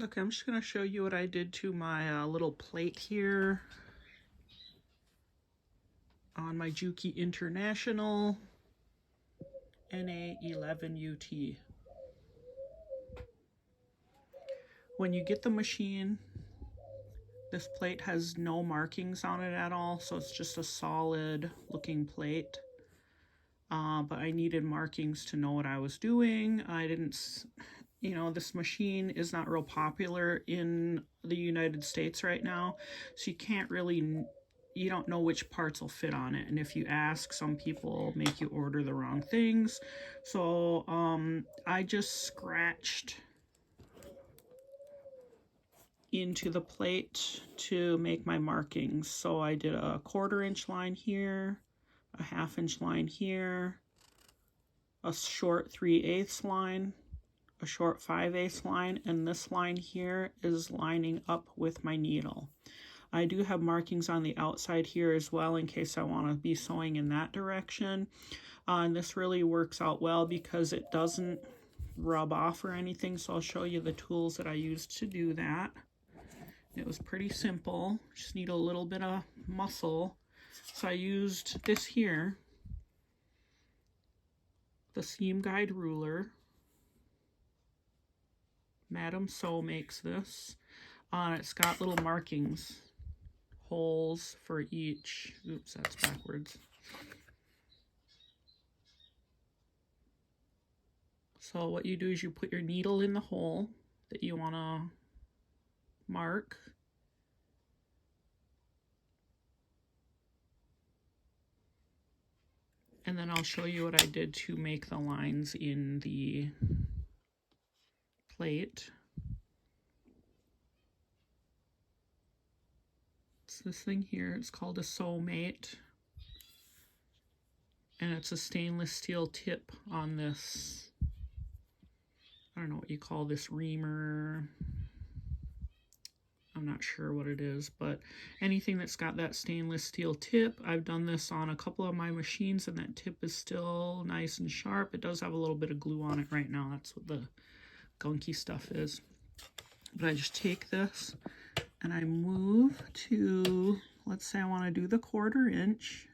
Okay, I'm just going to show you what I did to my little plate here on my Juki International NA-11UT. When you get the machine, this plate has no markings on it at all, so it's just a solid looking plate. But I needed markings to know what I was doing. I didn't, you know, this machine is not real popular in the United States right now, so you can't really, you don't know which parts will fit on it. And if you ask, some people make you order the wrong things. So I just scratched into the plate to make my markings. So I did a 1/4 inch line here, a 1/2 inch line here, a short 3/8 line, a short 5/8 line, and this line here is lining up with my needle. I do have markings on the outside here as well in case I want to be sewing in that direction. And this really works out well because it doesn't rub off or anything, so I'll show you the tools that I used to do that. It was pretty simple, just need a little bit of muscle. So I used this here, the seam guide ruler. Madam Sew makes this. It's got little markings, holes for each. Oops, that's backwards. So what you do is you put your needle in the hole that you want to mark. And then I'll show you what I did to make the lines in the plate. It's this thing here, it's called a Sew Mate. And it's a stainless steel tip on this, I don't know what you call this, reamer. I'm not sure what it is, but anything that's got that stainless steel tip. I've done this on a couple of my machines and that tip is still nice and sharp. It does have a little bit of glue on it right now. That's what the gunky stuff is. But I just take this and I move to, let's say I want to do the 1/4 inch.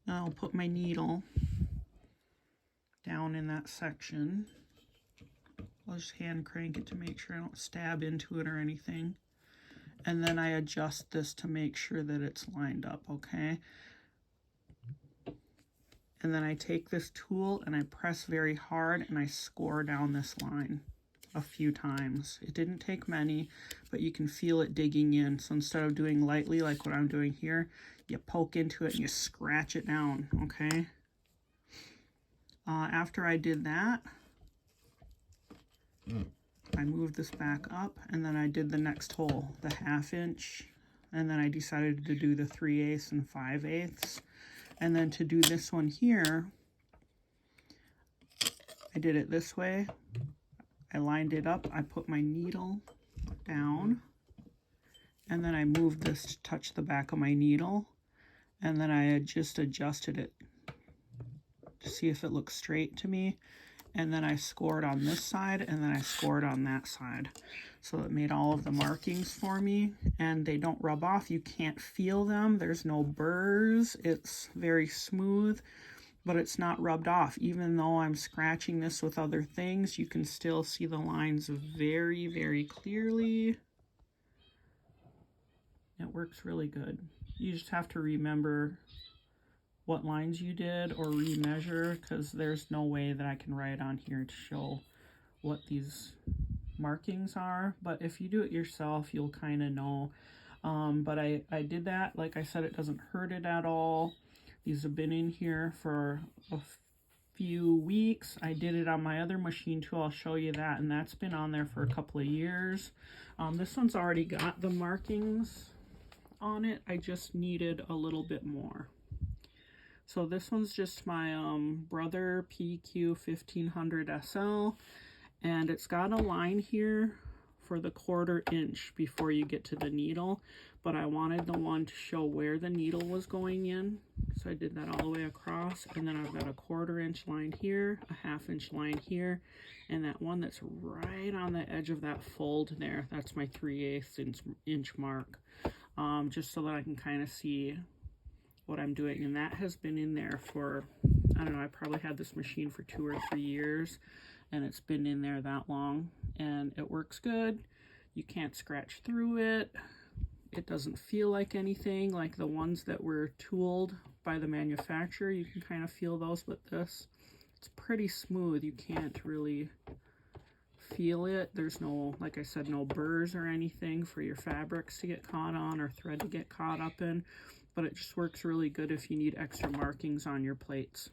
And I'll put my needle down in that section. I'll just hand crank it to make sure I don't stab into it or anything. And then I adjust this to make sure that it's lined up, okay? And then I take this tool and I press very hard and I score down this line a few times. It didn't take many, but you can feel it digging in. So instead of doing lightly like what I'm doing here, you poke into it and you scratch it down, okay? After I did that, I moved this back up and then I did the next hole, the 1/2 inch, and then I decided to do the 3/8 and 5/8. And then to do this one here, I did it this way. I lined it up, I put my needle down, and then I moved this to touch the back of my needle, and then I just adjusted it to see if it looks straight to me. And then I scored on this side, and then I scored on that side. So it made all of the markings for me, and they don't rub off. You can't feel them. There's no burrs. It's very smooth, but it's not rubbed off. Even though I'm scratching this with other things, you can still see the lines very, very clearly. It works really good. You just have to remember what lines you did or remeasure, because there's no way that I can write on here to show what these markings are. But if you do it yourself, you'll kind of know. But I did that. Like I said, it doesn't hurt it at all. These have been in here for a few weeks. I did it on my other machine too. I'll show you that. And that's been on there for a couple of years. This one's already got the markings on it. I just needed a little bit more. So this one's just my Brother PQ 1500 SL, and it's got a line here for the 1/4 inch before you get to the needle, but I wanted the one to show where the needle was going in. So I did that all the way across, and then I've got a 1/4 inch line here, a 1/2 inch line here, and that one that's right on the edge of that fold there, that's my 3/8 inch mark, just so that I can kind of see what I'm doing. And that has been in there for, I don't know, I probably had this machine for 2 or 3 years, and it's been in there that long, and it works good. You can't scratch through it. It doesn't feel like anything like the ones that were tooled by the manufacturer. You can kind of feel those, but this, it's pretty smooth. You can't really feel it. There's no, like I said, no burrs or anything for your fabrics to get caught on or thread to get caught up in, but it just works really good if you need extra markings on your plates.